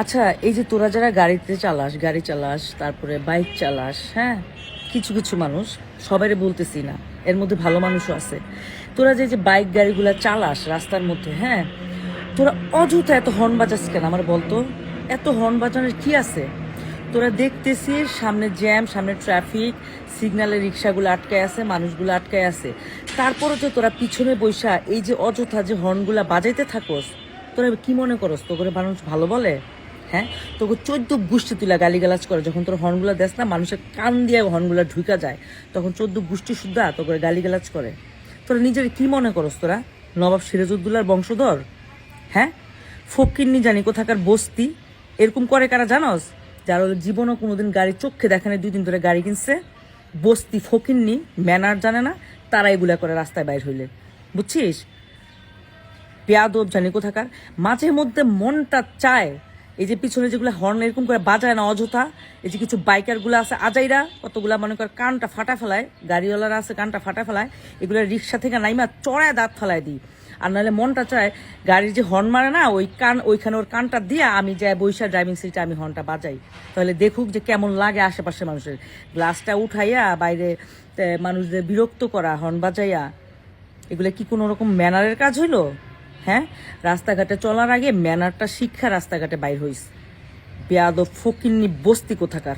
আচ্ছা, এই যে তোরা যারা গাড়ি চালাস, তারপরে বাইক চালাস, হ্যাঁ, কিছু কিছু মানুষ, সবাইরে বলতেছি না, এর মধ্যে ভালো মানুষও আছে। তোরা যে যে বাইক গাড়িগুলা চালাস রাস্তার মধ্যে, হ্যাঁ, তোরা অযথা এত হর্ন বাজাস কেন আমার বলতো? এত হর্ন বাজানোর কি আছে? তোরা দেখতেছিস সামনে জ্যাম, সামনে ট্রাফিক, সিগনালে রিক্সাগুলো আটকায় আছে, মানুষগুলো আটকায় আছে, তারপরে তো তোরা পিছনে বৈশা এই যে অযথা যে হর্নগুলা বাজাইতে থাকোস, তোরা কি মনে করস তো করে মানুষ ভালো বলে? হ্যাঁ, তোকে 14 গোষ্ঠী তুলা গালিগালাজ করে, যখন তোর হর্নগুলা দেস না, মানুষের কান দিয়ে হর্নগুলা ঢুকা যায়, তখন 14 গোষ্ঠী শুদ্ধা তো করে গালিগালাজ করে। তোরা নিজের কি মনে করস তোরা নবাব সিরাজউদ্দৌলার বংশধর? হ্যাঁ, ফকিন্নি জানি কোথাকার বস্তি। এরকম করে কারা জানোস? যার জীবনও কোনোদিন গাড়ি চোখে দেখেনি, 2 দিন ধরে গাড়ি কিনছে, বস্তি ফকিন্নি, ম্যানার জানে না, তারা এগুলা করে রাস্তায় বাইর হইলে, বুঝছিস? বেয়াদব জানি কোথাকার। মাঝে মধ্যে মনটা চায় এই যে পিছনে যেগুলো হর্ন এরকম করে বাজায় না অযথা, এই যে কিছু বাইকার গুলো আছে আজাইরা, কতগুলা মনে কর কানটা ফাটা ফেলায়, গাড়িওয়ালারা আছে কানটা ফাটা ফেলায়, এগুলো রিক্সা থেকে নাইমা চড়ায় দাঁত ফেলায় দিই। আর নাহলে মনটা চায় গাড়ির যে হর্ন মারে না, ওই কান ওইখানে ওর কানটা দিয়ে আমি যাই বৈশা ড্রাইভিং সিটে আমি হর্নটা বাজাই, তাহলে দেখুক যে কেমন লাগে আশেপাশে মানুষের। গ্লাসটা উঠাইয়া বাইরে মানুষদের বিরক্ত করা হর্ন বাজাইয়া, এগুলো কি কোনো রকম ম্যানারের কাজ হইলো? হ্যাঁ, রাস্তাঘাটে চলার আগে ম্যানারটা শিক্ষা রাস্তাঘাটে বাইর হইস। বেয়াদব ফকিন্নি বস্তি কোথাকার।